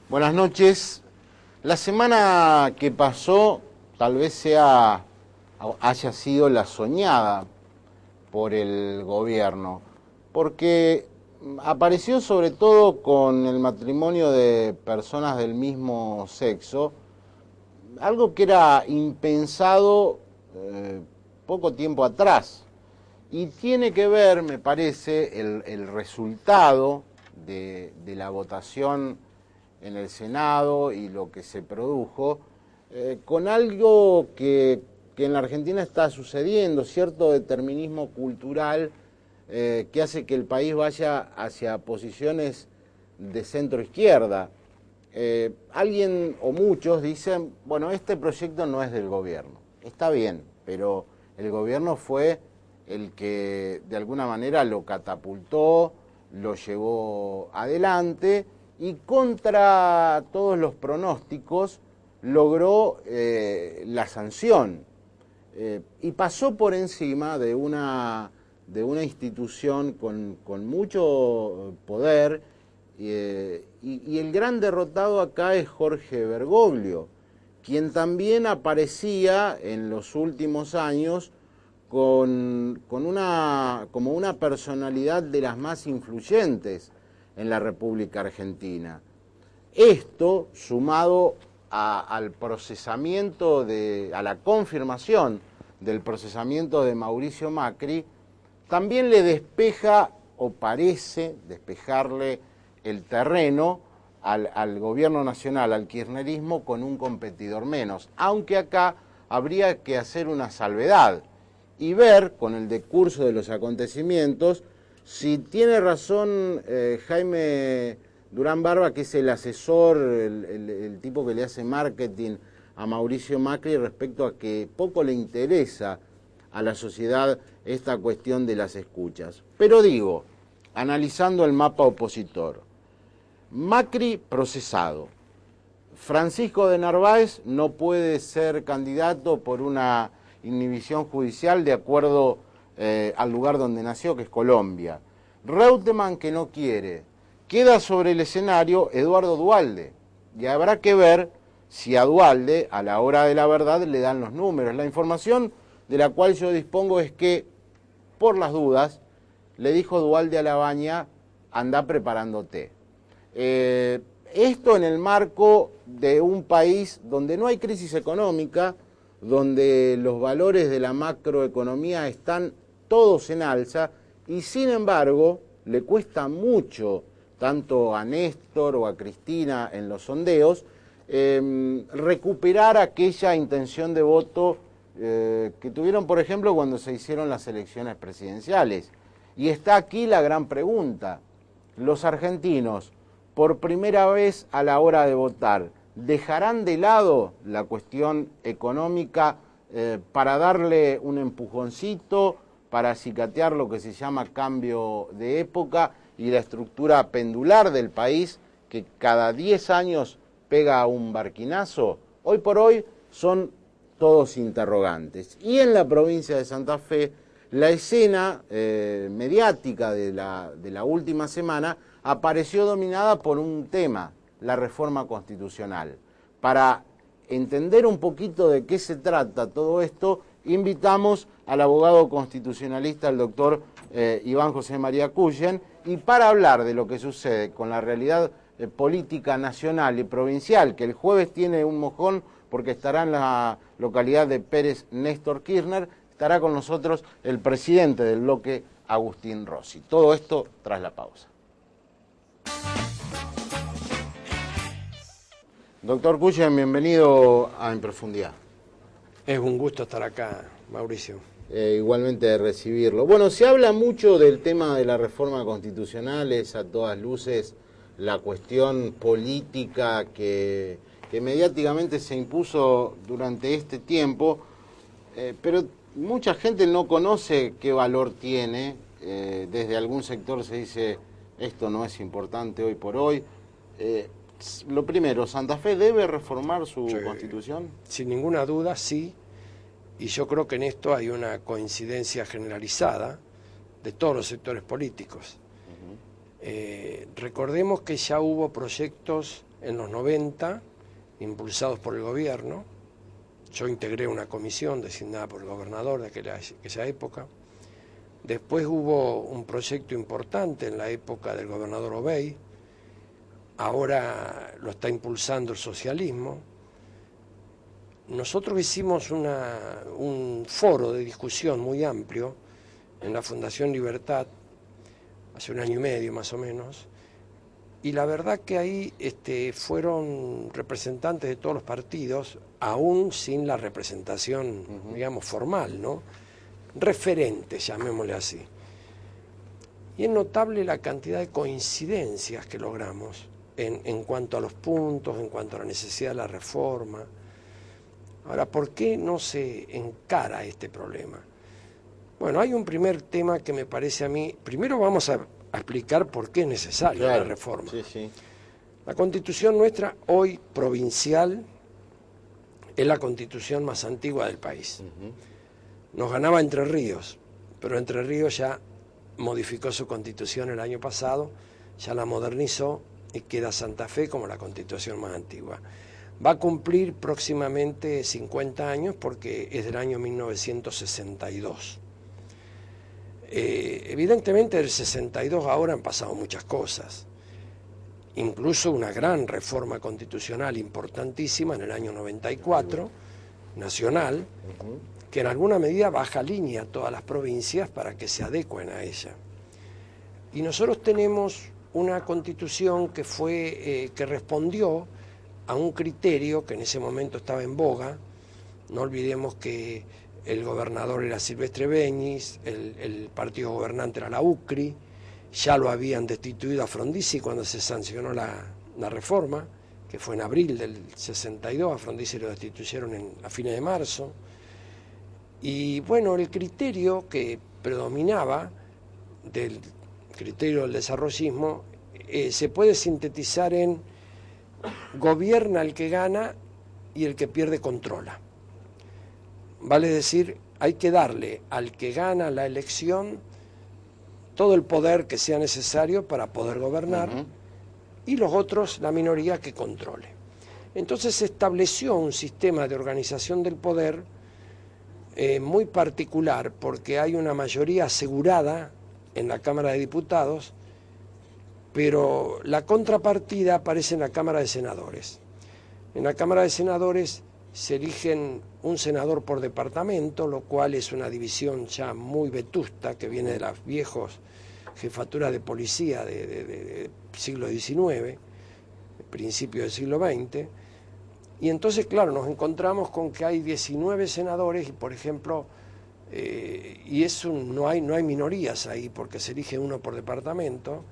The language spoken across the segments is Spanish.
Buenas noches. La semana que pasó tal vez haya sido la soñada por el gobierno, porque apareció sobre todo con el matrimonio de personas del mismo sexo, algo que era impensado poco tiempo atrás. Y tiene que ver, me parece, el resultado de la votación en el Senado y lo que se produjo, con algo que en la Argentina está sucediendo, cierto determinismo cultural que hace que el país vaya hacia posiciones de centro-izquierda. Alguien o muchos dicen, bueno, este proyecto no es del gobierno, está bien, pero el gobierno fue el que de alguna manera lo catapultó, lo llevó adelante y contra todos los pronósticos logró la sanción y pasó por encima de una institución con mucho poder y el gran derrotado acá es Jorge Bergoglio, quien también aparecía en los últimos años como una personalidad de las más influyentes en la República Argentina. Esto, sumado al procesamiento, a la confirmación del procesamiento de Mauricio Macri, también le despeja, o parece despejarle el terreno al gobierno nacional, al kirchnerismo, con un competidor menos. Aunque acá habría que hacer una salvedad y ver, con el decurso de los acontecimientos, si tiene razón Jaime Durán Barba, que es el asesor, el tipo que le hace marketing a Mauricio Macri respecto a que poco le interesa a la sociedad esta cuestión de las escuchas. Pero digo, analizando el mapa opositor, Macri procesado, Francisco de Narváez no puede ser candidato por una inhibición judicial de acuerdo al lugar donde nació, que es Colombia. Reutemann, que no quiere. Queda sobre el escenario Eduardo Duhalde. Y habrá que ver si a Duhalde, a la hora de la verdad, le dan los números. La información de la cual yo dispongo es que, por las dudas, le dijo Duhalde a Labaña, anda preparándote. Esto en el marco de un país donde no hay crisis económica, donde los valores de la macroeconomía están todos en alza y sin embargo le cuesta mucho, tanto a Néstor o a Cristina en los sondeos, recuperar aquella intención de voto que tuvieron, por ejemplo, cuando se hicieron las elecciones presidenciales. Y está aquí la gran pregunta. Los argentinos, por primera vez a la hora de votar, ¿dejarán de lado la cuestión económica para darle un empujoncito, para acicatear lo que se llama cambio de época y la estructura pendular del país que cada 10 años pega un barquinazo? Hoy por hoy son todos interrogantes. Y en la provincia de Santa Fe, la escena mediática de la última semana apareció dominada por un tema, la reforma constitucional. Para entender un poquito de qué se trata todo esto, invitamos al abogado constitucionalista, el doctor Iván José María Cuyen, y para hablar de lo que sucede con la realidad política nacional y provincial, que el jueves tiene un mojón porque estará en la localidad de Pérez Néstor Kirchner, estará con nosotros el presidente del bloque, Agustín Rossi. Todo esto tras la pausa. Doctor Cuyen, bienvenido a En Profundidad. Es un gusto estar acá, Mauricio. Igualmente de recibirlo. Bueno, se habla mucho del tema de la reforma constitucional, es a todas luces la cuestión política que mediáticamente se impuso durante este tiempo, pero mucha gente no conoce qué valor tiene. Desde algún sector se dice, esto no es importante hoy por hoy. Lo primero, ¿Santa Fe debe reformar su constitución? Sin ninguna duda, sí. Y yo creo que en esto hay una coincidencia generalizada de todos los sectores políticos. Recordemos que ya hubo proyectos en los 90, impulsados por el gobierno. Yo integré una comisión designada por el gobernador de aquella época. Después hubo un proyecto importante en la época del gobernador Obey. Ahora lo está impulsando el socialismo. Nosotros hicimos un foro de discusión muy amplio en la Fundación Libertad, hace 1 año y medio más o menos, y la verdad que ahí fueron representantes de todos los partidos, aún sin la representación, digamos, formal, ¿no? Referentes, llamémosle así. Y es notable la cantidad de coincidencias que logramos en cuanto a los puntos, en cuanto a la necesidad de la reforma. Ahora, ¿por qué no se encara este problema? Bueno, hay un primer tema que me parece a mí. Primero vamos a explicar por qué es necesaria la reforma. Sí, sí. La Constitución nuestra, hoy provincial, es la Constitución más antigua del país. Nos ganaba Entre Ríos, pero Entre Ríos ya modificó su Constitución el año pasado, ya la modernizó y queda Santa Fe como la Constitución más antigua. Va a cumplir próximamente 50 años porque es del año 1962. Evidentemente del 62 ahora han pasado muchas cosas, incluso una gran reforma constitucional importantísima en el año 94, nacional, que en alguna medida baja línea a todas las provincias para que se adecuen a ella. Y nosotros tenemos una constitución que que respondió a un criterio que en ese momento estaba en boga. No olvidemos que el gobernador era Silvestre Beñis, el partido gobernante era la UCRI, ya lo habían destituido a Frondizi cuando se sancionó la reforma, que fue en abril del 62, a Frondizi lo destituyeron a fines de marzo. Y bueno, el criterio que predominaba del criterio del desarrollismo se puede sintetizar en gobierna el que gana y el que pierde controla. Vale decir, hay que darle al que gana la elección todo el poder que sea necesario para poder gobernar y los otros, la minoría, que controle. Entonces se estableció un sistema de organización del poder muy particular porque hay una mayoría asegurada en la Cámara de Diputados, pero la contrapartida aparece en la Cámara de Senadores. En la Cámara de Senadores se eligen un senador por departamento, lo cual es una división ya muy vetusta que viene de las viejas jefaturas de policía de siglo XIX, principio del siglo XX. Y entonces, claro, nos encontramos con que hay 19 senadores y, por ejemplo, no hay minorías ahí porque se elige uno por departamento.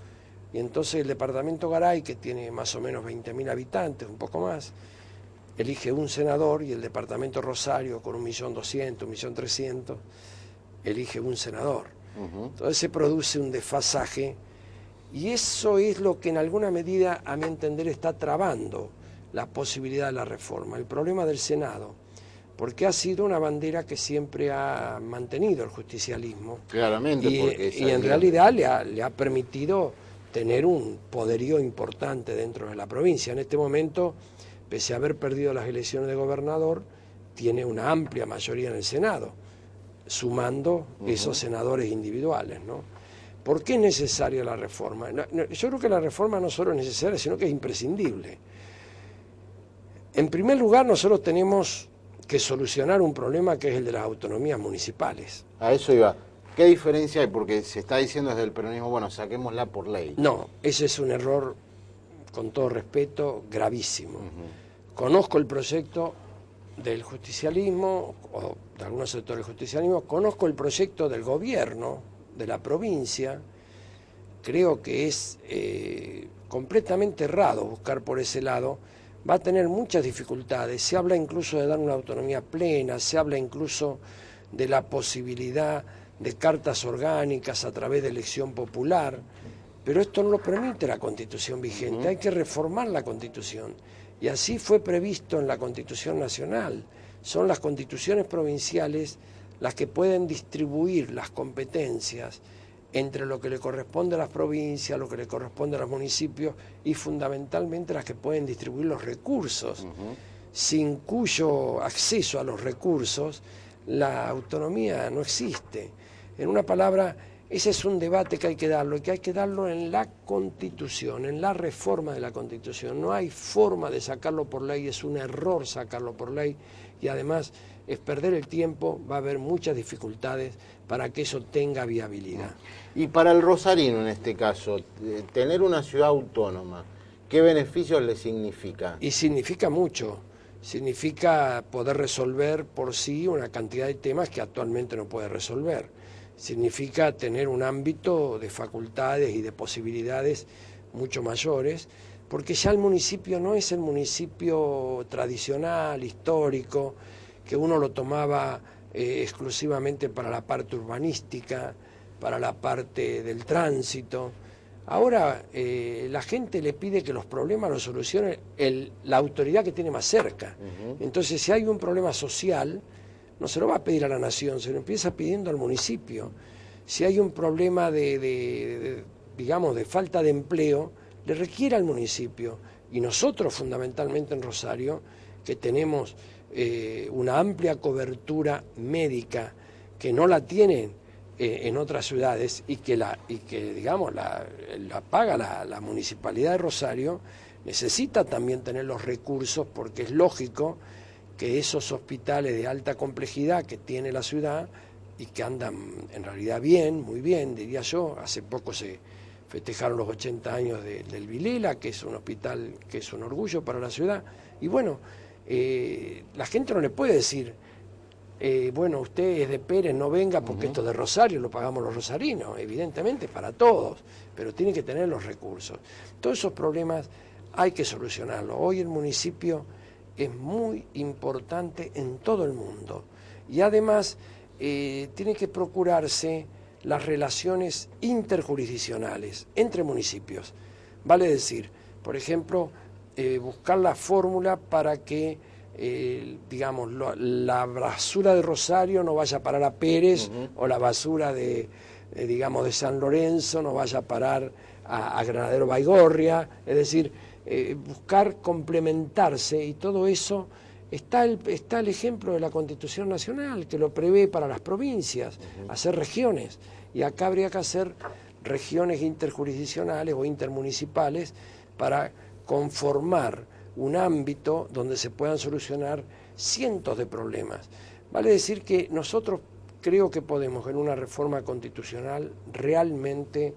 Y entonces el departamento Garay, que tiene más o menos 20.000 habitantes, un poco más, elige un senador, y el departamento Rosario, con 1.200.000, 1.300.000, elige un senador. Entonces se produce un desfasaje, y eso es lo que en alguna medida, a mi entender, está trabando la posibilidad de la reforma. El problema del Senado, porque ha sido una bandera que siempre ha mantenido el justicialismo. Claramente, y en realidad le ha permitido tener un poderío importante dentro de la provincia. En este momento, pese a haber perdido las elecciones de gobernador, tiene una amplia mayoría en el Senado, sumando esos senadores individuales, ¿no? ¿Por qué es necesaria la reforma? Yo creo que la reforma no solo es necesaria, sino que es imprescindible. En primer lugar, nosotros tenemos que solucionar un problema que es el de las autonomías municipales. A eso iba. ¿Qué diferencia hay? Porque se está diciendo desde el peronismo, bueno, saquémosla por ley. No, ese es un error, con todo respeto, gravísimo. Conozco el proyecto del justicialismo, o de algunos sectores del justicialismo, conozco el proyecto del gobierno, de la provincia. Creo que es completamente errado buscar por ese lado. Va a tener muchas dificultades. Se habla incluso de dar una autonomía plena, se habla incluso de la posibilidad de cartas orgánicas a través de elección popular, pero esto no lo permite la Constitución vigente. Hay que reformar la Constitución, y así fue previsto en la Constitución Nacional. Son las constituciones provinciales las que pueden distribuir las competencias entre lo que le corresponde a las provincias, lo que le corresponde a los municipios y fundamentalmente las que pueden distribuir los recursos, sin cuyo acceso a los recursos la autonomía no existe. En una palabra, ese es un debate que hay que darlo, y que hay que darlo en la Constitución, en la reforma de la Constitución. No hay forma de sacarlo por ley, es un error sacarlo por ley, y además es perder el tiempo, va a haber muchas dificultades para que eso tenga viabilidad. Y para el rosarino, en este caso, tener una ciudad autónoma, ¿qué beneficios le significa? Y significa mucho, significa poder resolver por sí una cantidad de temas que actualmente no puede resolver. Significa tener un ámbito de facultades y de posibilidades mucho mayores, porque ya el municipio no es el municipio tradicional, histórico, que uno lo tomaba exclusivamente para la parte urbanística, para la parte del tránsito. Ahora la gente le pide que los problemas los solucione la autoridad que tiene más cerca. Entonces, si hay un problema social, no se lo va a pedir a la nación, se lo empieza pidiendo al municipio. Si hay un problema digamos, de falta de empleo, le requiere al municipio. Y nosotros, fundamentalmente en Rosario, que tenemos una amplia cobertura médica que no la tienen en otras ciudades y que digamos, la paga la Municipalidad de Rosario, necesita también tener los recursos, porque es lógico que esos hospitales de alta complejidad que tiene la ciudad y que andan en realidad bien, muy bien, diría yo. Hace poco se festejaron los 80 años del Vilela, que es un hospital que es un orgullo para la ciudad. Y bueno, la gente no le puede decir, bueno, usted es de Pérez, no venga porque esto de Rosario lo pagamos los rosarinos, evidentemente para todos, pero tiene que tener los recursos. Todos esos problemas hay que solucionarlos. Hoy el municipio es muy importante en todo el mundo y además tiene que procurarse las relaciones interjurisdiccionales entre municipios. Vale decir, por ejemplo, buscar la fórmula para que digamos, la basura de Rosario no vaya a parar a Pérez, o la basura digamos, de San Lorenzo no vaya a parar a Granadero Baigorria. Es decir, buscar complementarse, y todo eso está el ejemplo de la Constitución Nacional, que lo prevé para las provincias, hacer regiones, y acá habría que hacer regiones interjurisdiccionales o intermunicipales para conformar un ámbito donde se puedan solucionar cientos de problemas. Vale decir que nosotros creo que podemos, en una reforma constitucional, realmente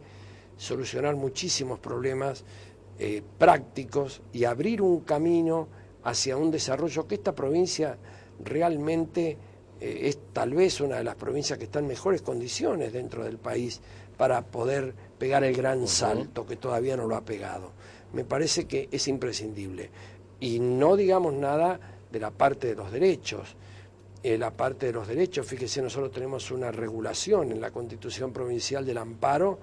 solucionar muchísimos problemas prácticos y abrir un camino hacia un desarrollo que esta provincia realmente es tal vez una de las provincias que está en mejores condiciones dentro del país para poder pegar el gran salto que todavía no lo ha pegado. Me parece que es imprescindible. Y no digamos nada de la parte de los derechos. La parte de los derechos, fíjese, nosotros tenemos una regulación en la Constitución Provincial del amparo,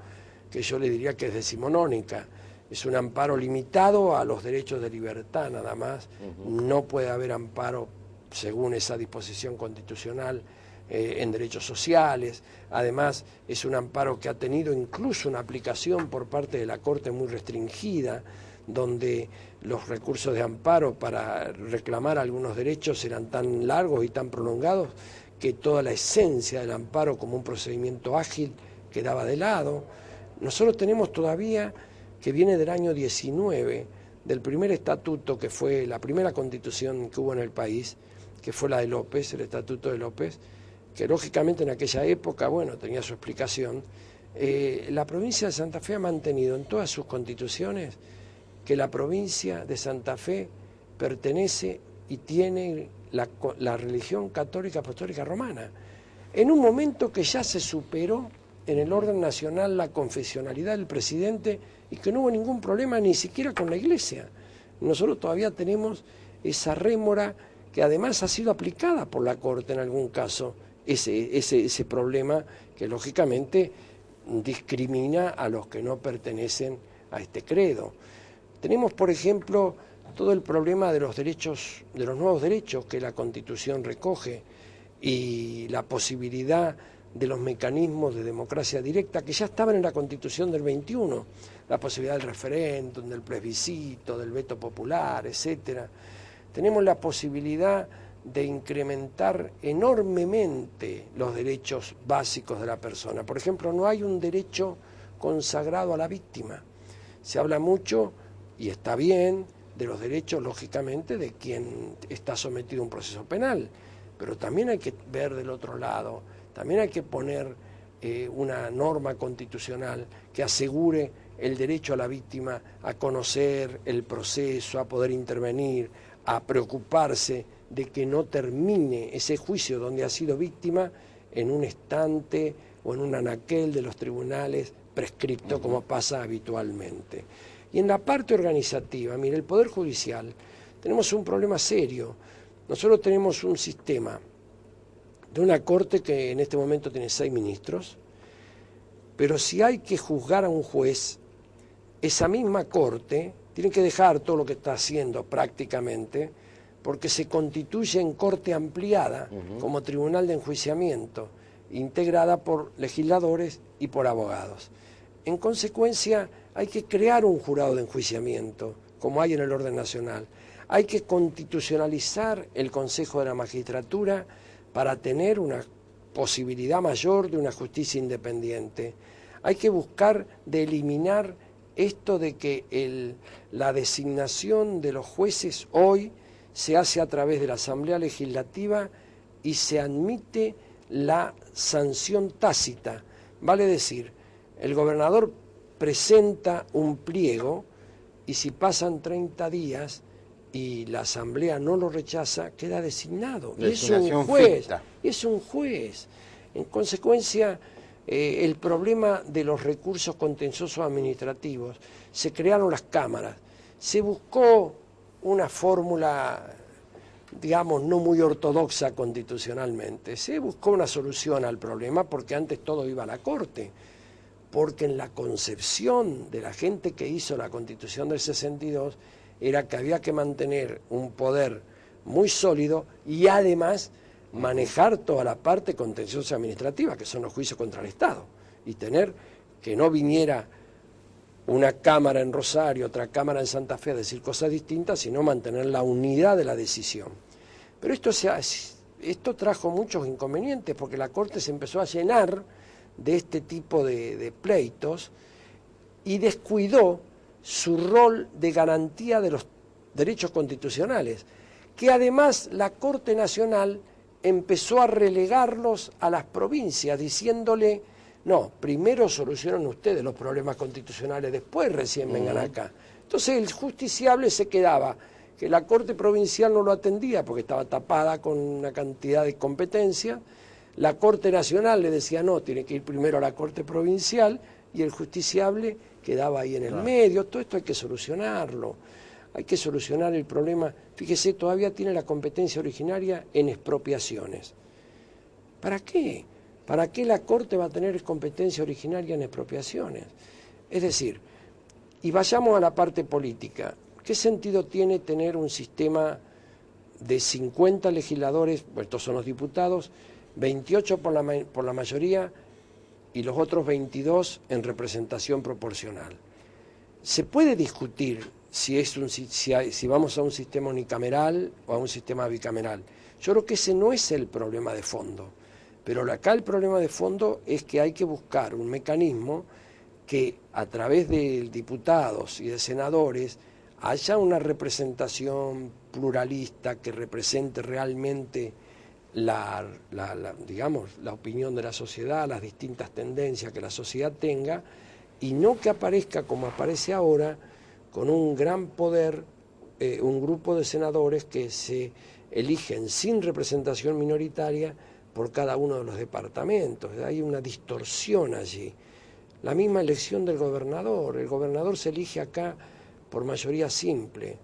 que yo le diría que es decimonónica. Es un amparo limitado a los derechos de libertad nada más. No puede haber amparo, según esa disposición constitucional, en derechos sociales. Además, es un amparo que ha tenido incluso una aplicación por parte de la Corte muy restringida, donde los recursos de amparo para reclamar algunos derechos eran tan largos y tan prolongados que toda la esencia del amparo como un procedimiento ágil quedaba de lado. Nosotros tenemos todavía, que viene del año 19, del primer estatuto, que fue la primera constitución que hubo en el país, que fue la de López, el estatuto de López, que lógicamente en aquella época, bueno, tenía su explicación. La provincia de Santa Fe ha mantenido en todas sus constituciones que la provincia de Santa Fe pertenece y tiene la religión católica apostólica romana, en un momento que ya se superó en el orden nacional la confesionalidad del presidente y que no hubo ningún problema ni siquiera con la Iglesia. Nosotros todavía tenemos esa rémora que además ha sido aplicada por la Corte en algún caso, ese problema que lógicamente discrimina a los que no pertenecen a este credo. Tenemos, por ejemplo, todo el problema de los derechos, de los nuevos derechos que la Constitución recoge, y la posibilidad de los mecanismos de democracia directa que ya estaban en la Constitución del 21, la posibilidad del referéndum, del plebiscito, del veto popular, etcétera. Tenemos la posibilidad de incrementar enormemente los derechos básicos de la persona. Por ejemplo, no hay un derecho consagrado a la víctima. Se habla mucho, y está bien, de los derechos, lógicamente, de quien está sometido a un proceso penal, pero también hay que ver del otro lado, también hay que poner una norma constitucional que asegure el derecho a la víctima a conocer el proceso, a poder intervenir, a preocuparse de que no termine ese juicio donde ha sido víctima en un estante o en un anaquel de los tribunales prescripto, como pasa habitualmente. Y en la parte organizativa, mire, el Poder Judicial, tenemos un problema serio. Nosotros tenemos un sistema de una Corte que en este momento tiene 6 ministros, pero si hay que juzgar a un juez, esa misma Corte tiene que dejar todo lo que está haciendo prácticamente, porque se constituye en Corte ampliada como tribunal de enjuiciamiento, integrada por legisladores y por abogados. En consecuencia, hay que crear un jurado de enjuiciamiento, como hay en el orden nacional. Hay que constitucionalizar el Consejo de la Magistratura para tener una posibilidad mayor de una justicia independiente. Hay que buscar de eliminar esto de que la designación de los jueces hoy se hace a través de la Asamblea Legislativa y se admite la sanción tácita. Vale decir, el gobernador presenta un pliego y si pasan 30 días y la Asamblea no lo rechaza, queda designado. Y es un juez. Es un juez. En consecuencia, el problema de los recursos contenciosos administrativos, se crearon las cámaras, se buscó una fórmula, digamos, no muy ortodoxa constitucionalmente, se buscó una solución al problema porque antes todo iba a la Corte, porque en la concepción de la gente que hizo la Constitución del 62 era que había que mantener un poder muy sólido y además manejar toda la parte contenciosa administrativa, que son los juicios contra el Estado, y tener que no viniera una cámara en Rosario, otra cámara en Santa Fe a decir cosas distintas, sino mantener la unidad de la decisión. Pero esto trajo muchos inconvenientes, porque la Corte se empezó a llenar de este tipo de pleitos y descuidó su rol de garantía de los derechos constitucionales, que además la Corte Nacional empezó a relegarlos a las provincias, diciéndole, no, primero solucionan ustedes los problemas constitucionales, después recién vengan acá. Entonces el justiciable se quedaba, que la Corte Provincial no lo atendía porque estaba tapada con una cantidad de competencia, la Corte Nacional le decía, no, tiene que ir primero a la Corte Provincial, y el justiciable quedaba ahí en el medio. Todo esto hay que solucionarlo. Hay que solucionar el problema. Fíjese, todavía tiene la competencia originaria en expropiaciones. ¿Para qué? ¿Para qué la Corte va a tener competencia originaria en expropiaciones? Es decir, y vayamos a la parte política. ¿Qué sentido tiene tener un sistema de 50 legisladores, bueno, estos son los diputados, 28 por la mayoría y los otros 22 en representación proporcional? Se puede discutir si vamos a un sistema unicameral o a un sistema bicameral. Yo creo que ese no es el problema de fondo, pero acá el problema de fondo es que hay que buscar un mecanismo que a través de diputados y de senadores haya una representación pluralista que represente realmente digamos, la opinión de la sociedad, las distintas tendencias que la sociedad tenga, y no que aparezca como aparece ahora, con un gran poder, un grupo de senadores que se eligen sin representación minoritaria por cada uno de los departamentos. Hay una distorsión allí. La misma elección del gobernador. El gobernador se elige acá por mayoría simple.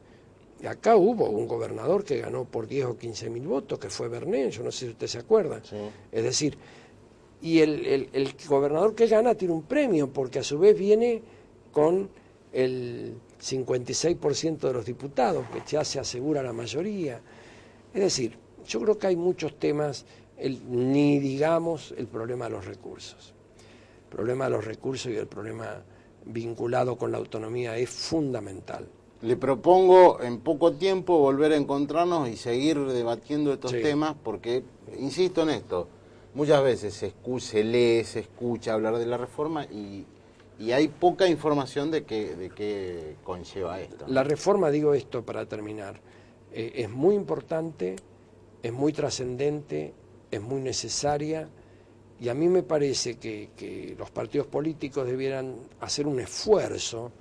Y acá hubo un gobernador que ganó por 10 o 15 mil votos, que fue Bernet, yo no sé si usted se acuerda. Sí. Es decir, y el gobernador que gana tiene un premio, porque a su vez viene con el 56% de los diputados, que ya se asegura la mayoría. Es decir, yo creo que hay muchos temas ni digamos el problema de los recursos. El problema de los recursos y el problema vinculado con la autonomía es fundamental. Le propongo en poco tiempo volver a encontrarnos y seguir debatiendo estos temas, porque, insisto en esto, muchas veces se lee, se escucha hablar de la reforma y hay poca información de qué conlleva esto, ¿no? La reforma, digo esto para terminar, es muy importante, es muy trascendente, es muy necesaria, y a mí me parece que los partidos políticos debieran hacer un esfuerzo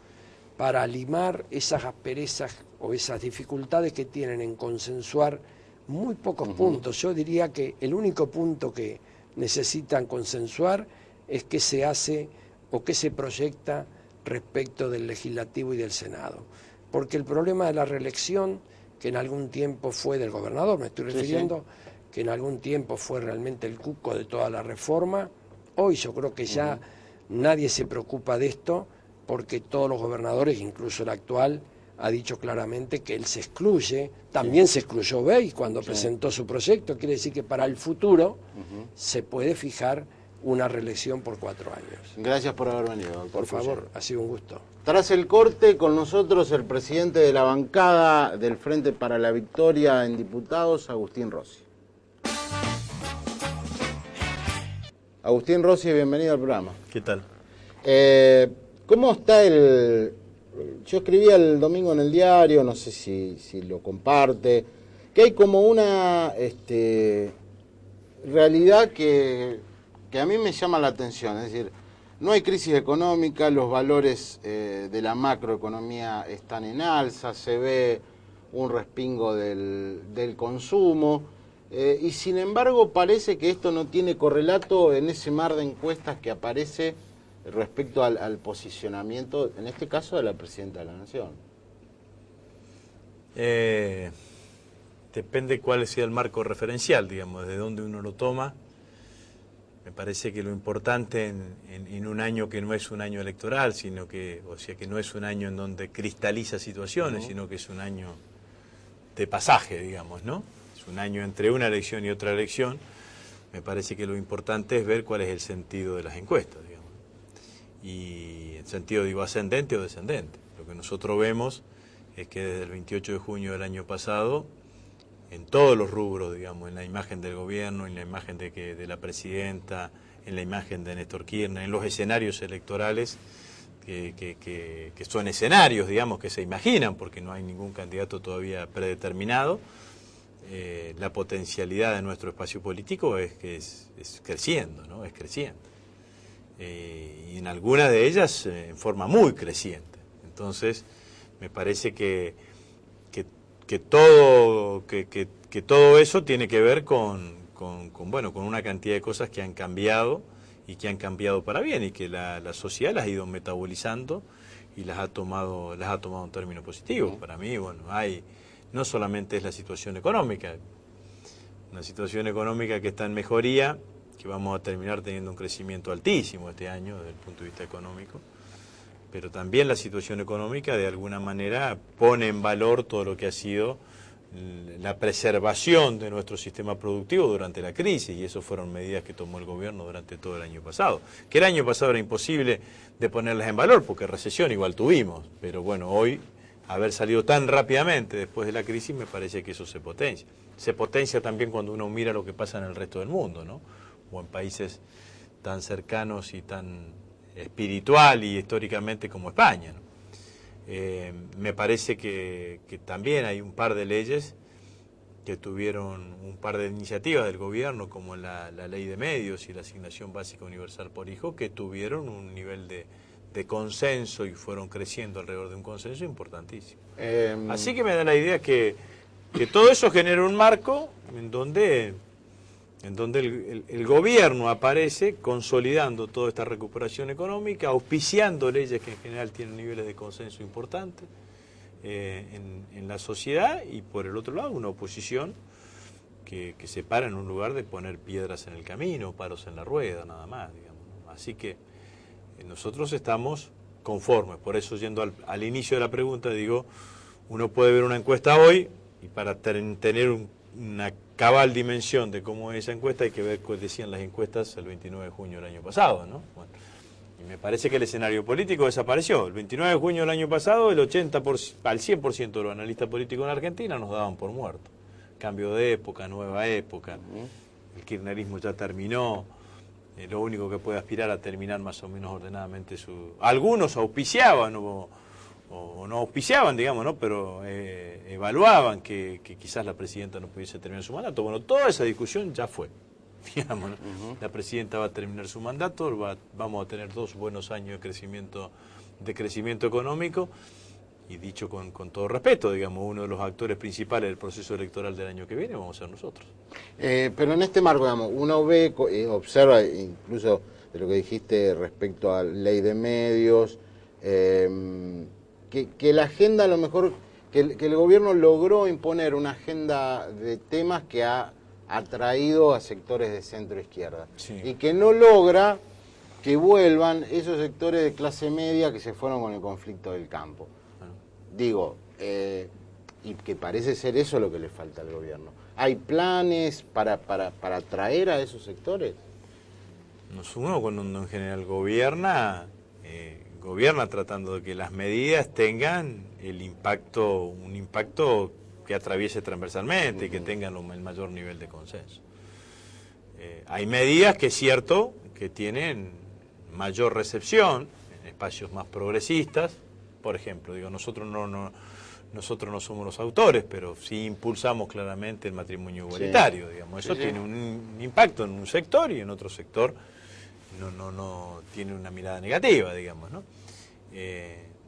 para limar esas asperezas o esas dificultades que tienen en consensuar muy pocos puntos. Yo diría que el único punto que necesitan consensuar es qué se hace o qué se proyecta respecto del Legislativo y del Senado. Porque el problema de la reelección, que en algún tiempo fue del gobernador, me estoy refiriendo, que en algún tiempo fue realmente el cuco de toda la reforma, hoy yo creo que ya nadie se preocupa de esto, porque todos los gobernadores, incluso el actual, ha dicho claramente que él se excluye. También se excluyó Bey cuando presentó su proyecto. Quiere decir que para el futuro se puede fijar una reelección por 4 años. Gracias por haber venido, doctor. Por favor, ha sido un gusto. Tras el corte, con nosotros el presidente de la bancada del Frente para la Victoria en Diputados, Agustín Rossi. Agustín Rossi, bienvenido al programa. ¿Qué tal? ¿Cómo está yo escribí el domingo en el diario, no sé si lo comparte, que hay como una realidad que a mí me llama la atención, es decir, no hay crisis económica, los valores de la macroeconomía están en alza, se ve un respingo del consumo, y sin embargo parece que esto no tiene correlato en ese mar de encuestas que aparece respecto al posicionamiento, en este caso, de la Presidenta de la Nación. Depende cuál sea el marco referencial, digamos, de dónde uno lo toma. Me parece que lo importante en un año que no es un año electoral, que no es un año en donde cristaliza situaciones, sino que es un año de pasaje, digamos, ¿no? Es un año entre una elección y otra elección. Me parece que lo importante es ver cuál es el sentido de las encuestas, digamos. Y en sentido, digo, ascendente o descendente. Lo que nosotros vemos es que desde el 28 de junio del año pasado, en todos los rubros, digamos, en la imagen del gobierno, en la imagen de la presidenta, en la imagen de Néstor Kirchner, en los escenarios electorales, que son escenarios, digamos, que se imaginan, porque no hay ningún candidato todavía predeterminado, la potencialidad de nuestro espacio político es creciendo, ¿no? Es creciendo. Y en algunas de ellas en forma muy creciente. Entonces, me parece que todo eso tiene que ver con una cantidad de cosas que han cambiado y que han cambiado para bien, y que la sociedad las ha ido metabolizando y las ha tomado en términos positivos. Para mí, no solamente es la situación económica, una situación económica que está en mejoría, que vamos a terminar teniendo un crecimiento altísimo este año desde el punto de vista económico, pero también la situación económica de alguna manera pone en valor todo lo que ha sido la preservación de nuestro sistema productivo durante la crisis, y eso fueron medidas que tomó el gobierno durante todo el año pasado, que el año pasado era imposible de ponerlas en valor porque recesión igual tuvimos, pero bueno, hoy haber salido tan rápidamente después de la crisis me parece que eso se potencia. Se potencia también cuando uno mira lo que pasa en el resto del mundo, ¿no? O en países tan cercanos y tan espiritual y históricamente como España, ¿no? Me parece que también hay un par de leyes que tuvieron un par de iniciativas del gobierno, como la ley de medios y la asignación básica universal por hijo, que tuvieron un nivel de consenso y fueron creciendo alrededor de un consenso importantísimo. Así que me da la idea que todo eso genera un marco en donde el gobierno aparece consolidando toda esta recuperación económica, auspiciando leyes que en general tienen niveles de consenso importantes en la sociedad, y por el otro lado una oposición que se para en un lugar de poner piedras en el camino, palos en la rueda, nada más, digamos, ¿no? Así que nosotros estamos conformes. Por eso, yendo al inicio de la pregunta, digo, uno puede ver una encuesta hoy y para tener una cabal dimensión de cómo es esa encuesta, hay que ver qué decían las encuestas el 29 de junio del año pasado, ¿no? Bueno, y me parece que el escenario político desapareció. El 29 de junio del año pasado, al 100% de los analistas políticos en Argentina nos daban por muertos. Cambio de época, nueva época, el kirchnerismo ya terminó, lo único que puede aspirar a terminar más o menos ordenadamente Algunos auspiciaban o no auspiciaban, digamos, ¿no? Pero evaluaban que quizás la presidenta no pudiese terminar su mandato. Bueno, toda esa discusión ya fue, digamos, ¿no? La presidenta va a terminar su mandato, vamos a tener 2 buenos años de crecimiento económico, y dicho con todo respeto, digamos, uno de los actores principales del proceso electoral del año que viene vamos a ser nosotros. Pero en este marco, digamos, uno ve, observa, incluso de lo que dijiste respecto a ley de medios, que la agenda, a lo mejor, que el gobierno logró imponer una agenda de temas que ha atraído a sectores de centro-izquierda, sí, y que no logra que vuelvan esos sectores de clase media que se fueron con el conflicto del campo. Digo, y que parece ser eso lo que le falta al gobierno. ¿Hay planes para atraer a esos sectores? Uno cuando en general gobierna tratando de que las medidas tengan un impacto que atraviese transversalmente y que tengan el mayor nivel de consenso. Hay medidas que es cierto que tienen mayor recepción en espacios más progresistas. Por ejemplo, digo, nosotros no somos los autores, pero sí impulsamos claramente el matrimonio igualitario, sí, digamos. Eso sí, tiene un impacto en un sector y en otro sector no tiene una mirada negativa, digamos, ¿no?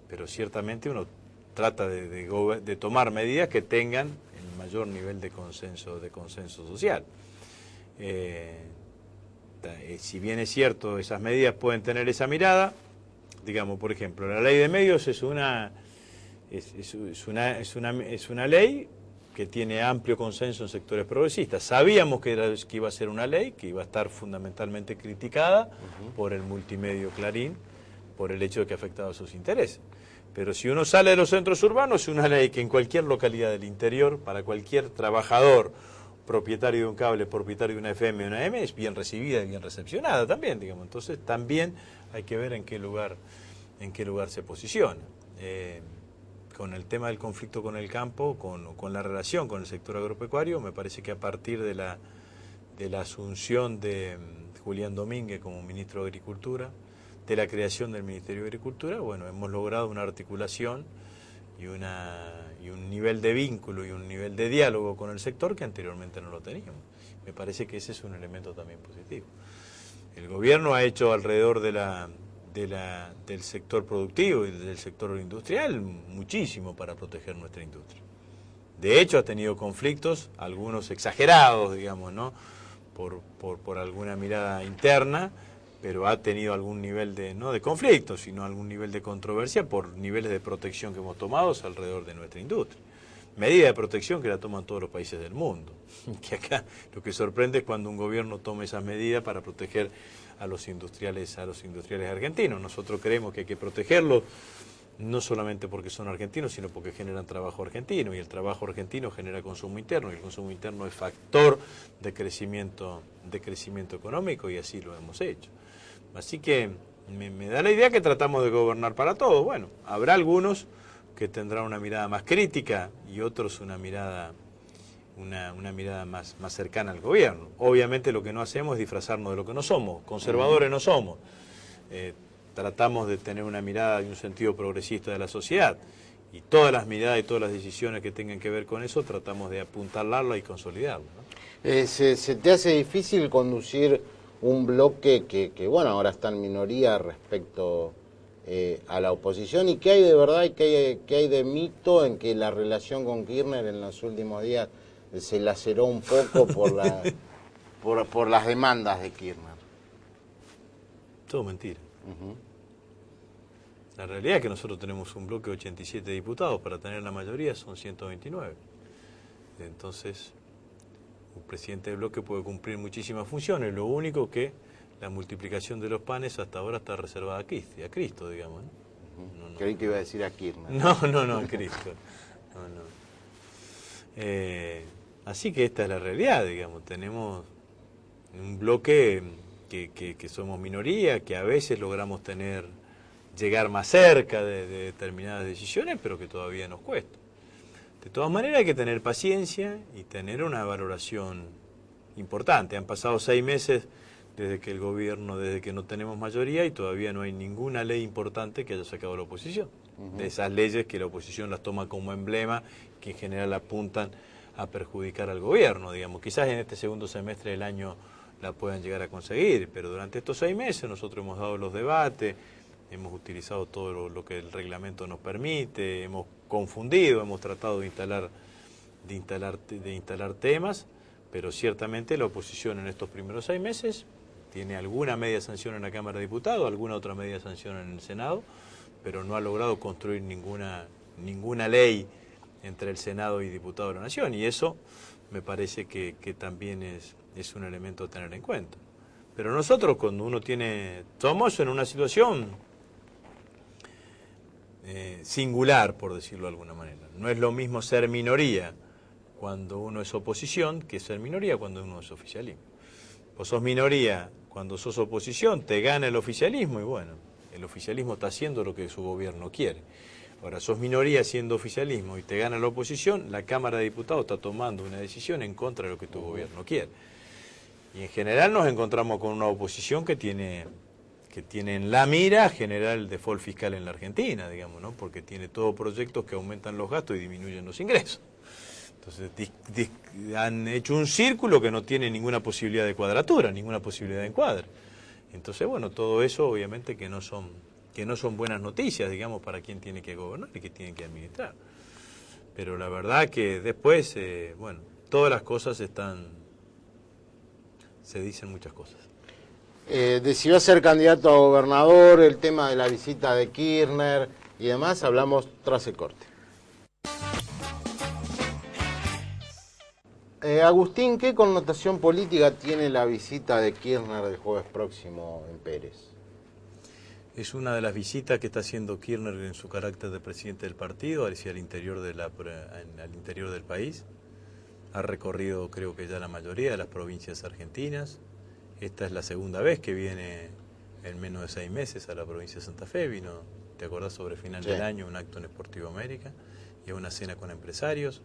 Pero ciertamente uno trata de tomar medidas que tengan el mayor nivel de consenso social. Si bien es cierto, esas medidas pueden tener esa mirada, digamos, por ejemplo, la ley de medios es una ley que tiene amplio consenso en sectores progresistas. Sabíamos que iba a ser una ley que iba a estar fundamentalmente criticada por el multimedio Clarín, por el hecho de que afectaba a sus intereses. Pero si uno sale de los centros urbanos, es una ley que en cualquier localidad del interior, para cualquier trabajador, propietario de un cable, propietario de una FM o una AM, es bien recibida y bien recepcionada también, digamos. Entonces también hay que ver en qué lugar se posiciona. Con el tema del conflicto con el campo, con la relación con el sector agropecuario, me parece que a partir de la asunción de Julián Domínguez como ministro de Agricultura, de la creación del Ministerio de Agricultura, bueno, hemos logrado una articulación y un nivel de vínculo y un nivel de diálogo con el sector que anteriormente no lo teníamos. Me parece que ese es un elemento también positivo. El gobierno ha hecho alrededor del sector productivo y del sector industrial muchísimo para proteger nuestra industria. De hecho, ha tenido conflictos, algunos exagerados, digamos, ¿no? Por alguna mirada interna, pero ha tenido algún nivel no de conflicto, sino algún nivel de controversia por niveles de protección que hemos tomado alrededor de nuestra industria. Medida de protección que la toman todos los países del mundo. Que acá lo que sorprende es cuando un gobierno toma esas medidas para proteger a los industriales argentinos. Nosotros creemos que hay que protegerlos no solamente porque son argentinos, sino porque generan trabajo argentino, y el trabajo argentino genera consumo interno, y el consumo interno es factor de crecimiento económico, y así lo hemos hecho. Así que me da la idea que tratamos de gobernar para todos. Bueno, habrá algunos que tendrán una mirada más crítica y otros una mirada más cercana al gobierno. Obviamente lo que no hacemos es disfrazarnos de lo que no somos, conservadores no somos. Tratamos de tener una mirada y un sentido progresista de la sociedad, y todas las miradas y todas las decisiones que tengan que ver con eso tratamos de apuntalarla y consolidarla, ¿no? ¿Se te hace difícil conducir un bloque que bueno, ahora está en minoría respecto a la oposición? ¿Y qué hay de verdad y qué hay de mito en que la relación con Kirchner en los últimos días se laceró un poco por las demandas de Kirchner? Todo mentira. La realidad es que nosotros tenemos un bloque de 87 diputados, para tener la mayoría son 129. Entonces, un presidente del bloque puede cumplir muchísimas funciones, lo único que la multiplicación de los panes hasta ahora está reservada a Cristo, digamos, ¿no? Creí que iba a decir a Kirchner. No, a Cristo. Así que esta es la realidad, digamos, tenemos un bloque que somos minoría, que a veces logramos llegar más cerca de determinadas decisiones, pero que todavía nos cuesta. De todas maneras hay que tener paciencia y tener una valoración importante. Han pasado 6 meses desde que no tenemos mayoría y todavía no hay ninguna ley importante que haya sacado la oposición. De esas leyes que la oposición las toma como emblema, que en general apuntan a perjudicar al gobierno, digamos. Quizás en este segundo semestre del año la puedan llegar a conseguir, pero durante estos 6 meses nosotros hemos dado los debates, hemos utilizado todo lo que el reglamento nos permite, hemos confundido, hemos tratado de instalar temas, pero ciertamente la oposición en estos primeros 6 meses tiene alguna media sanción en la Cámara de Diputados, alguna otra media sanción en el Senado, pero no ha logrado construir ninguna ley entre el Senado y Diputados de la Nación, y eso me parece que también es un elemento a tener en cuenta. Pero nosotros somos en una situación singular, por decirlo de alguna manera. No es lo mismo ser minoría cuando uno es oposición que ser minoría cuando uno es oficialismo. Vos sos minoría cuando sos oposición, te gana el oficialismo y bueno, el oficialismo está haciendo lo que su gobierno quiere. Ahora, sos minoría siendo oficialismo y te gana la oposición, la Cámara de Diputados está tomando una decisión en contra de lo que tu gobierno quiere. Y en general nos encontramos con una oposición que tiene en la mira generar el default fiscal en la Argentina, digamos, ¿no? Porque tiene todos proyectos que aumentan los gastos y disminuyen los ingresos. Entonces han hecho un círculo que no tiene ninguna posibilidad de cuadratura, ninguna posibilidad de encuadre. Entonces, bueno, todo eso obviamente que no son buenas noticias, digamos, para quien tiene que gobernar y que tiene que administrar. Pero la verdad que después, bueno, todas las cosas se dicen muchas cosas. Decidió ser candidato a gobernador, el tema de la visita de Kirchner y demás, hablamos tras el corte. Agustín, ¿qué connotación política tiene la visita de Kirchner del jueves próximo en Pérez? Es una de las visitas que está haciendo Kirchner en su carácter de presidente del partido hacia el interior al interior del país. Ha recorrido, creo que ya la mayoría de las provincias argentinas. Esta es la segunda vez que viene en menos de 6 meses a la provincia de Santa Fe. Vino, ¿te acordás? Sobre final del año, un acto en Sportivo América y una cena con empresarios.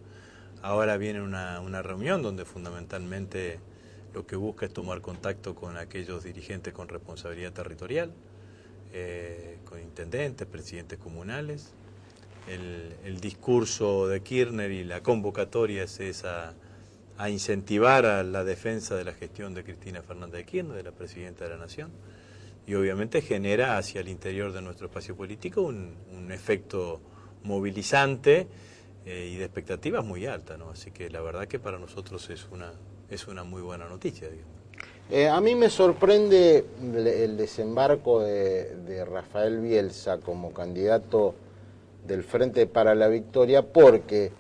Ahora viene una reunión donde fundamentalmente lo que busca es tomar contacto con aquellos dirigentes con responsabilidad territorial, con intendentes, presidentes comunales. El discurso de Kirchner y la convocatoria es a incentivar a la defensa de la gestión de Cristina Fernández de Kirchner, de la presidenta de la Nación, y obviamente genera hacia el interior de nuestro espacio político un efecto movilizante y de expectativas muy altas, ¿no? Así que la verdad que para nosotros es una muy buena noticia, digamos. A mí me sorprende el desembarco de Rafael Bielsa como candidato del Frente para la Victoria, porque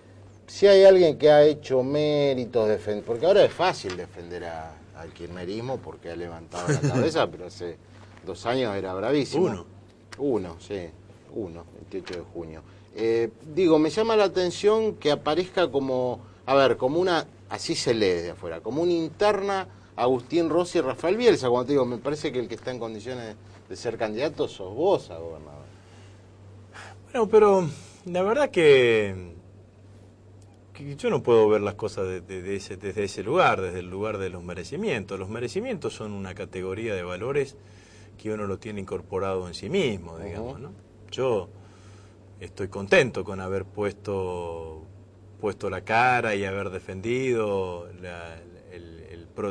si hay alguien que ha hecho méritos, porque ahora es fácil defender al kirchnerismo porque ha levantado la cabeza, pero hace 2 años era bravísimo. Uno, 28 de junio. Me llama la atención que aparezca como una, así se lee desde afuera, como una interna Agustín Rossi y Rafael Bielsa, cuando te digo, me parece que el que está en condiciones de ser candidato sos vos a gobernador. Bueno, pero la verdad que yo no puedo ver las cosas desde ese lugar, desde el lugar de los merecimientos. Los merecimientos son una categoría de valores que uno lo tiene incorporado en sí mismo, digamos, ¿no? Yo estoy contento con haber puesto la cara y haber defendido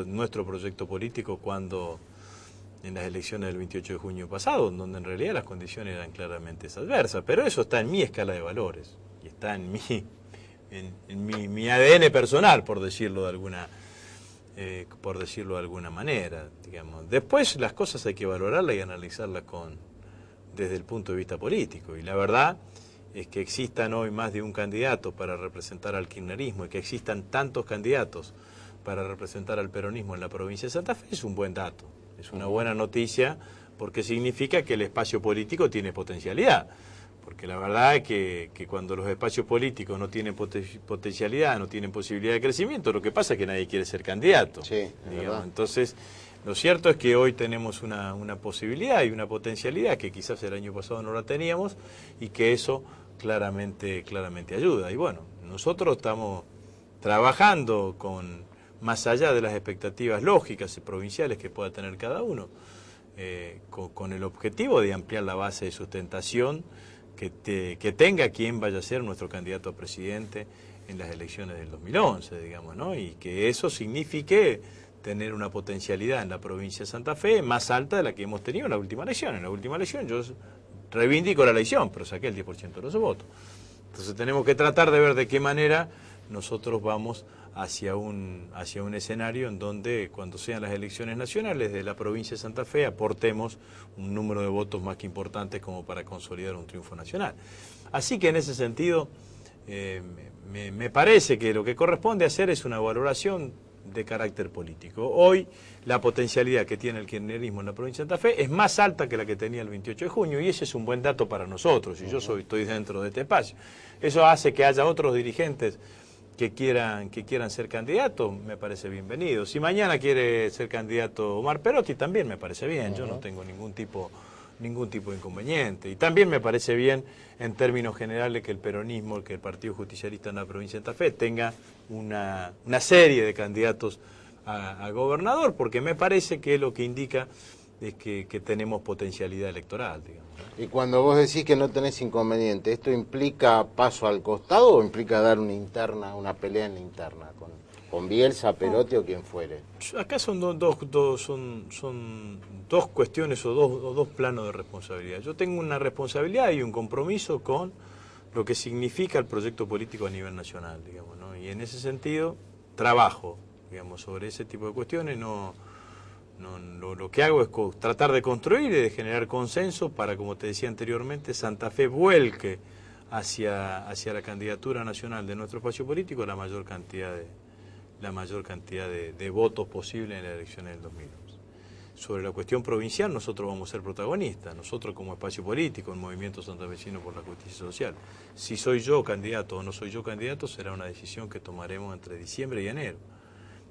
nuestro proyecto político cuando en las elecciones del 28 de junio pasado, donde en realidad las condiciones eran claramente adversas, pero eso está en mi escala de valores y está en mi ADN personal, por decirlo de alguna manera, digamos. Después las cosas hay que valorarlas y analizarlas desde el punto de vista político, y la verdad es que existan hoy más de un candidato para representar al kirchnerismo y que existan tantos candidatos para representar al peronismo en la provincia de Santa Fe es un buen dato, es una buena noticia, porque significa que el espacio político tiene potencialidad, porque la verdad es que cuando los espacios políticos no tienen potencialidad, no tienen posibilidad de crecimiento, lo que pasa es que nadie quiere ser candidato. Sí, digamos. Entonces, lo cierto es que hoy tenemos una posibilidad y una potencialidad que quizás el año pasado no la teníamos, y que eso claramente ayuda. Y bueno, nosotros estamos trabajando más allá de las expectativas lógicas y provinciales que pueda tener cada uno, con el objetivo de ampliar la base de sustentación que tenga quien vaya a ser nuestro candidato a presidente en las elecciones del 2011, digamos, ¿no? Y que eso signifique tener una potencialidad en la provincia de Santa Fe más alta de la que hemos tenido en la última elección. En la última elección yo reivindico la elección, pero saqué el 10% de los votos. Entonces tenemos que tratar de ver de qué manera nosotros vamos hacia un escenario en donde, cuando sean las elecciones nacionales de la provincia de Santa Fe, aportemos un número de votos más que importantes como para consolidar un triunfo nacional. Así que en ese sentido, me parece que lo que corresponde hacer es una valoración de carácter político. Hoy la potencialidad que tiene el kirchnerismo en la provincia de Santa Fe es más alta que la que tenía el 28 de junio, y ese es un buen dato para nosotros, y yo estoy dentro de este espacio. Eso hace que haya otros dirigentes que quieran ser candidatos, me parece bienvenido. Si mañana quiere ser candidato Omar Perotti, también me parece bien, yo no tengo ningún tipo de inconveniente. Y también me parece bien, en términos generales, que el peronismo, que el Partido Justicialista en la provincia de Santa Fe tenga una serie de candidatos a gobernador, porque me parece que lo que indica es que tenemos potencialidad electoral, digamos. Y cuando vos decís que no tenés inconveniente, ¿esto implica paso al costado o implica dar una pelea en la interna con Bielsa, Perotti o quien fuere? Acá son dos cuestiones o dos planos de responsabilidad. Yo tengo una responsabilidad y un compromiso con lo que significa el proyecto político a nivel nacional, digamos, ¿no? Y en ese sentido trabajo, digamos, sobre ese tipo de cuestiones. Lo que hago es tratar de construir y de generar consenso para, como te decía anteriormente, Santa Fe vuelque hacia la candidatura nacional de nuestro espacio político la mayor cantidad de votos posible en las elecciones del 2011. Sobre la cuestión provincial, nosotros vamos a ser protagonistas, nosotros como espacio político, el Movimiento Santafesino por la Justicia Social. Si soy yo candidato o no soy yo candidato, será una decisión que tomaremos entre diciembre y enero.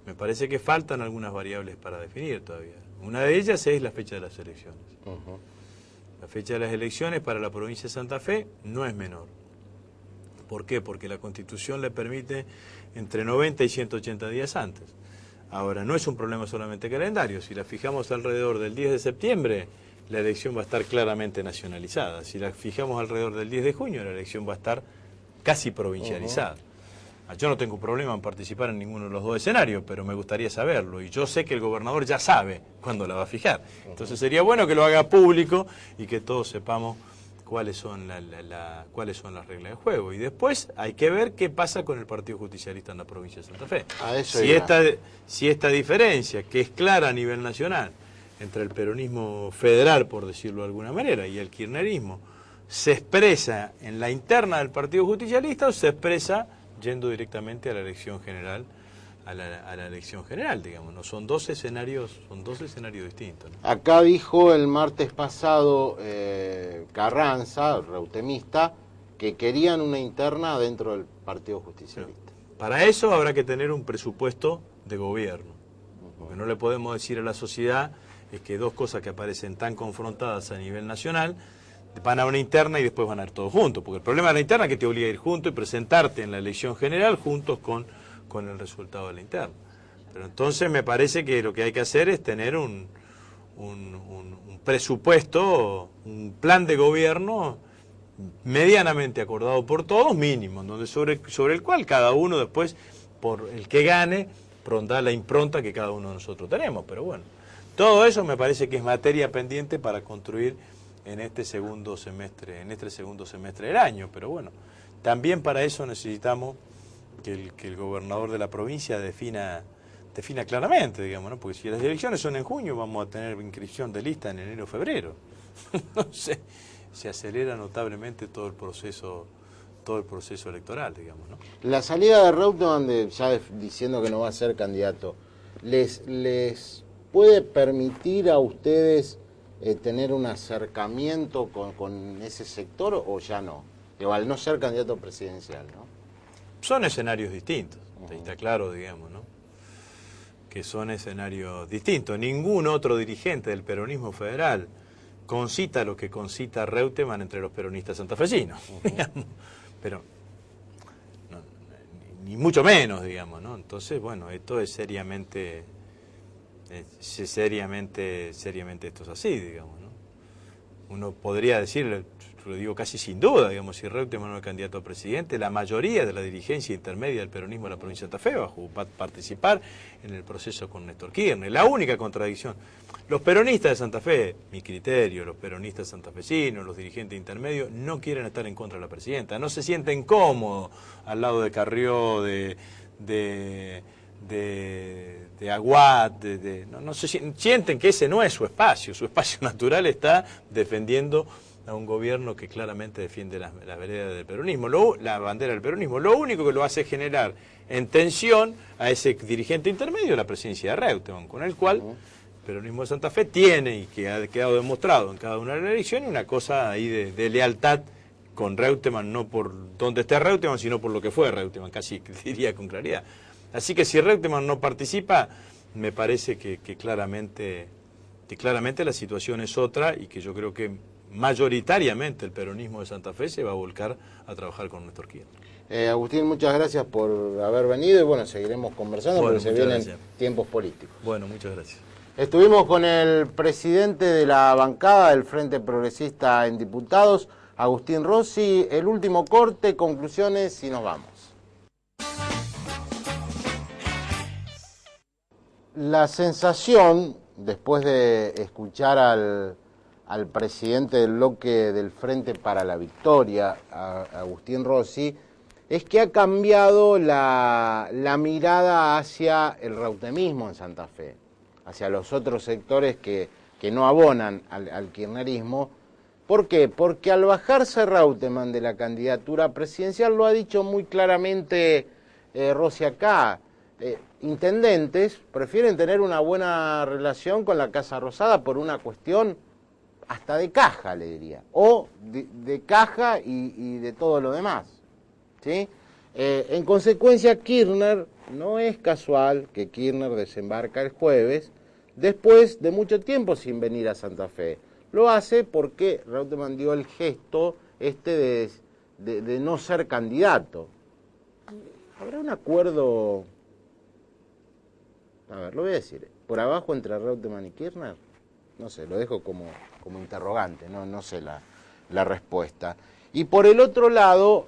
Me parece que faltan algunas variables para definir todavía. Una de ellas es la fecha de las elecciones. La fecha de las elecciones para la provincia de Santa Fe no es menor. ¿Por qué? Porque la Constitución le permite entre 90 y 180 días antes. Ahora, no es un problema solamente calendario. Si la fijamos alrededor del 10 de septiembre, la elección va a estar claramente nacionalizada. Si la fijamos alrededor del 10 de junio, la elección va a estar casi provincializada. Yo no tengo problema en participar en ninguno de los dos escenarios, pero me gustaría saberlo. Y yo sé que el gobernador ya sabe cuándo la va a fijar. Entonces sería bueno que lo haga público y que todos sepamos cuáles son las reglas de juego. Y después hay que ver qué pasa con el Partido Justicialista en la provincia de Santa Fe. Si esta diferencia, que es clara a nivel nacional, entre el peronismo federal, por decirlo de alguna manera, y el kirchnerismo, se expresa en la interna del Partido Justicialista o se expresa yendo directamente a la elección general, digamos, ¿no? Son dos escenarios distintos, ¿no? Acá dijo el martes pasado Carranza, reutemista, que querían una interna dentro del Partido Justicialista. Para eso habrá que tener un presupuesto de gobierno. Lo que no le podemos decir a la sociedad es que dos cosas que aparecen tan confrontadas a nivel nacional van a una interna y después van a ir todos juntos, porque el problema de la interna es que te obliga a ir juntos y presentarte en la elección general juntos con el resultado de la interna. Pero entonces me parece que lo que hay que hacer es tener un presupuesto, un plan de gobierno medianamente acordado por todos, mínimo, donde sobre el cual cada uno después, por el que gane, da la impronta que cada uno de nosotros tenemos. Pero bueno, todo eso me parece que es materia pendiente para construir en este segundo semestre del año. Pero bueno, también para eso necesitamos que el gobernador de la provincia defina claramente, digamos, ¿no? Porque si las elecciones son en junio, vamos a tener inscripción de lista en enero o febrero. No sé, se acelera notablemente todo el proceso electoral, digamos, ¿no? La salida de Reutemann, ya diciendo que no va a ser candidato, ¿les puede permitir a ustedes tener un acercamiento con ese sector o ya no? Digo, al no ser candidato presidencial, ¿no? Son escenarios distintos, está claro, digamos, ¿no? Que son escenarios distintos. Ningún otro dirigente del peronismo federal concita lo que concita Reutemann entre los peronistas santafesinos, digamos. Pero no, ni mucho menos, digamos, ¿no? Entonces, bueno, esto es seriamente esto es así, digamos, ¿no? Uno podría decir, lo digo casi sin duda, digamos, si Reutemann no es candidato a presidente, la mayoría de la dirigencia intermedia del peronismo de la provincia de Santa Fe va a participar en el proceso con Néstor Kirchner. La única contradicción, los peronistas de Santa Fe, mi criterio, los peronistas santafesinos, los dirigentes intermedios, no quieren estar en contra de la presidenta, no se sienten cómodos al lado de Carrió, de Aguad, no se sienten que ese no es su espacio natural está defendiendo a un gobierno que claramente defiende las veredas del peronismo, la bandera del peronismo. Lo único que lo hace es generar en tensión a ese dirigente intermedio, la presidencia de Reutemann, con el cual el peronismo de Santa Fe tiene, y que ha quedado demostrado en cada una de las elecciones, una cosa ahí de lealtad con Reutemann, no por donde esté Reutemann, sino por lo que fue Reutemann, casi diría con claridad. Así que si Reutemann no participa, me parece que claramente la situación es otra, y que yo creo que mayoritariamente el peronismo de Santa Fe se va a volcar a trabajar con Néstor Kirchner. Agustín, muchas gracias por haber venido y bueno, seguiremos conversando porque se vienen tiempos políticos. Bueno, muchas gracias. Estuvimos con el presidente de la bancada del Frente Progresista en Diputados, Agustín Rossi. El último corte, conclusiones y nos vamos. La sensación, después de escuchar al presidente del bloque del Frente para la Victoria, Agustín Rossi, es que ha cambiado la mirada hacia el reutemismo en Santa Fe, hacia los otros sectores que no abonan al kirchnerismo. ¿Por qué? Porque al bajarse Reutemann de la candidatura presidencial, lo ha dicho muy claramente Rossi acá, intendentes prefieren tener una buena relación con la Casa Rosada por una cuestión hasta de caja, le diría, o de caja y de todo lo demás, ¿sí? En consecuencia, Kirchner, no es casual que Kirchner desembarca el jueves, después de mucho tiempo sin venir a Santa Fe. Lo hace porque Reutemann dio el gesto de no ser candidato. ¿Habrá un acuerdo, a ver, lo voy a decir, por abajo entre Reutemann y Kirchner? No sé, lo dejo como interrogante, no sé la respuesta. Y por el otro lado,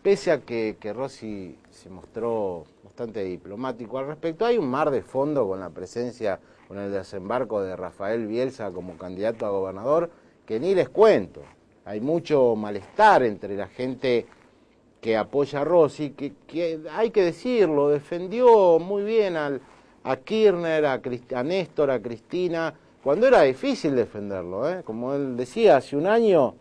pese a que Rossi se mostró bastante diplomático al respecto, hay un mar de fondo con la presencia, con el desembarco de Rafael Bielsa como candidato a gobernador, que ni les cuento. Hay mucho malestar entre la gente que apoya a Rossi, que hay que decirlo, defendió muy bien a Kirchner, a Néstor, a Cristina, cuando era difícil defenderlo, como él decía, hace un año,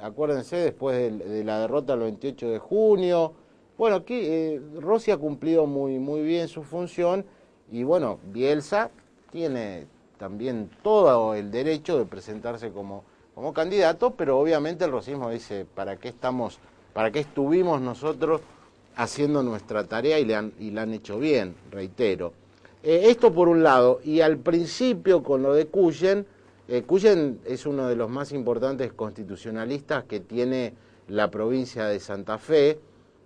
acuérdense, después de la derrota el 28 de junio, bueno, aquí Rossi ha cumplido muy bien su función, y bueno, Bielsa tiene también todo el derecho de presentarse como candidato, pero obviamente el rosismo dice, ¿para qué estuvimos nosotros haciendo nuestra tarea y la han hecho bien, reitero? Esto por un lado, y al principio con lo de Cuyen, Cuyen es uno de los más importantes constitucionalistas que tiene la provincia de Santa Fe,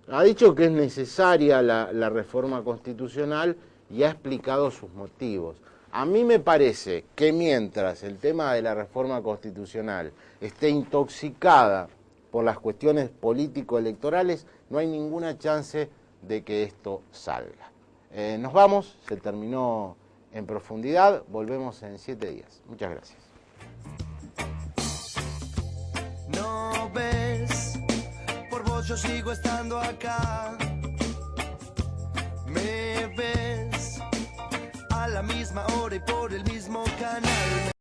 ha dicho que es necesaria la reforma constitucional y ha explicado sus motivos. A mí me parece que mientras el tema de la reforma constitucional esté intoxicada por las cuestiones político-electorales, no hay ninguna chance de que esto salga. Nos vamos, se terminó En Profundidad, volvemos en 7 días. Muchas gracias. No ves, por vos yo sigo estando acá. Me ves a la misma hora y por el mismo canal.